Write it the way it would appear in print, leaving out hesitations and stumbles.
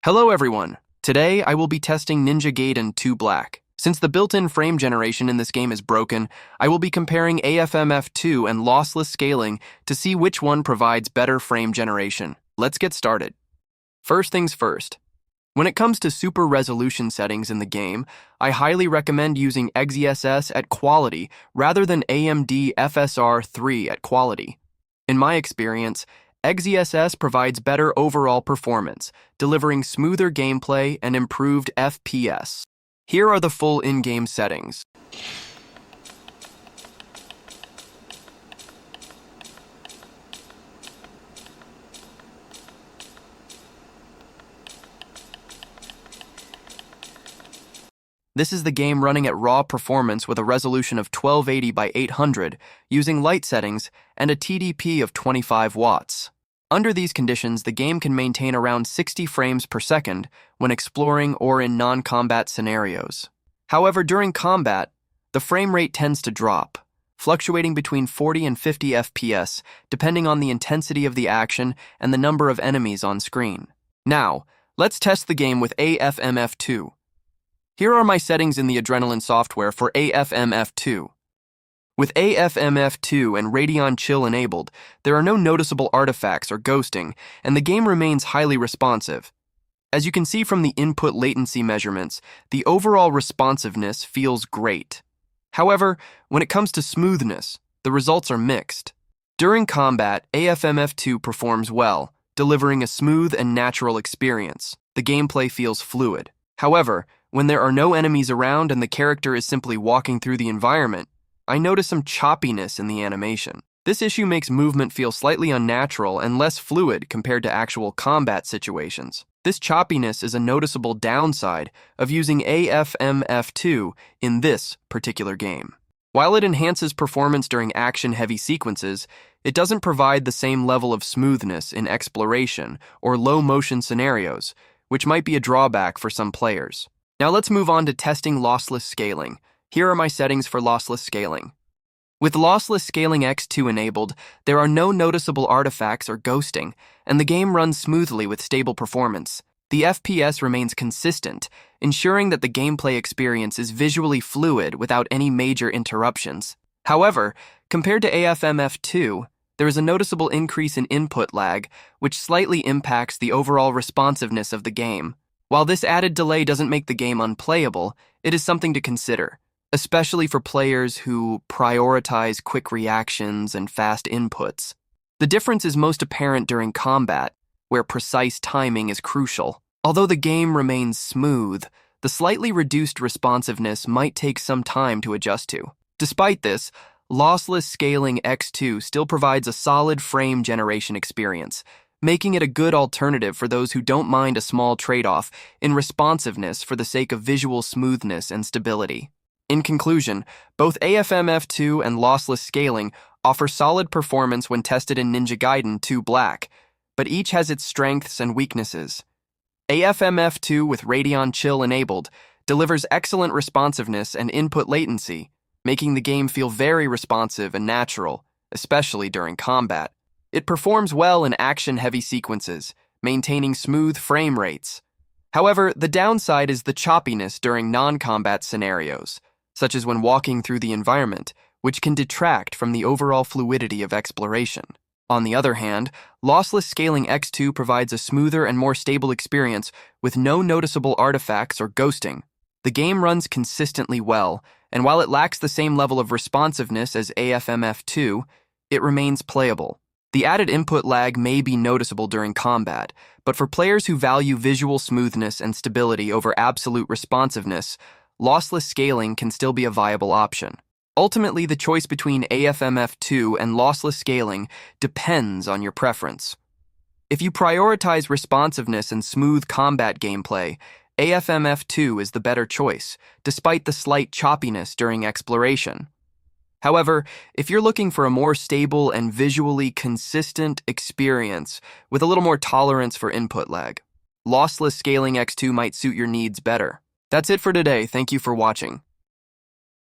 Hello everyone! Today I will be testing Ninja Gaiden 2 Black. Since the built-in frame generation in this game is broken, I will be comparing AFMF2 and lossless scaling to see which one provides better frame generation. Let's get started. First things first. When it comes to super resolution settings in the game, I highly recommend using XeSS at quality rather than AMD FSR 3 at quality. In my experience, XeSS provides better overall performance, delivering smoother gameplay and improved FPS. Here are the full in-game settings. This is the game running at raw performance with a resolution of 1280 by 800, using light settings and a TDP of 25 watts. Under these conditions, the game can maintain around 60 frames per second when exploring or in non-combat scenarios. However, during combat, the frame rate tends to drop, fluctuating between 40 and 50 FPS, depending on the intensity of the action and the number of enemies on screen. Now, let's test the game with AFMF2. Here are my settings in the Adrenaline software for AFMF2. With AFMF2 and Radeon Chill enabled, there are no noticeable artifacts or ghosting, and the game remains highly responsive. As you can see from the input latency measurements, the overall responsiveness feels great. However, when it comes to smoothness, the results are mixed. During combat, AFMF2 performs well, delivering a smooth and natural experience. The gameplay feels fluid. However, when there are no enemies around and the character is simply walking through the environment, I notice some choppiness in the animation. This issue makes movement feel slightly unnatural and less fluid compared to actual combat situations. This choppiness is a noticeable downside of using AFMF2 in this particular game. While it enhances performance during action-heavy sequences, it doesn't provide the same level of smoothness in exploration or low-motion scenarios, which might be a drawback for some players. Now let's move on to testing lossless scaling. Here are my settings for lossless scaling. With lossless scaling X2 enabled, there are no noticeable artifacts or ghosting, and the game runs smoothly with stable performance. The FPS remains consistent, ensuring that the gameplay experience is visually fluid without any major interruptions. However, compared to AFMF2, there is a noticeable increase in input lag, which slightly impacts the overall responsiveness of the game. While this added delay doesn't make the game unplayable, it is something to consider, especially for players who prioritize quick reactions and fast inputs. The difference is most apparent during combat, where precise timing is crucial. Although the game remains smooth, the slightly reduced responsiveness might take some time to adjust to. Despite this, lossless scaling X2 still provides a solid frame generation experience, making it a good alternative for those who don't mind a small trade-off in responsiveness for the sake of visual smoothness and stability. In conclusion, both AFMF2 and lossless scaling offer solid performance when tested in Ninja Gaiden 2 Black, but each has its strengths and weaknesses. AFMF2 with Radeon Chill enabled delivers excellent responsiveness and input latency, making the game feel very responsive and natural, especially during combat. It performs well in action-heavy sequences, maintaining smooth frame rates. However, the downside is the choppiness during non-combat scenarios, such as when walking through the environment, which can detract from the overall fluidity of exploration. On the other hand, lossless scaling X2 provides a smoother and more stable experience with no noticeable artifacts or ghosting. The game runs consistently well, and while it lacks the same level of responsiveness as AFMF2, it remains playable. The added input lag may be noticeable during combat, but for players who value visual smoothness and stability over absolute responsiveness, lossless scaling can still be a viable option. Ultimately, the choice between AFMF2 and lossless scaling depends on your preference. If you prioritize responsiveness and smooth combat gameplay, AFMF2 is the better choice, despite the slight choppiness during exploration. However, if you're looking for a more stable and visually consistent experience with a little more tolerance for input lag, lossless scaling X2 might suit your needs better. That's it for today. Thank you for watching.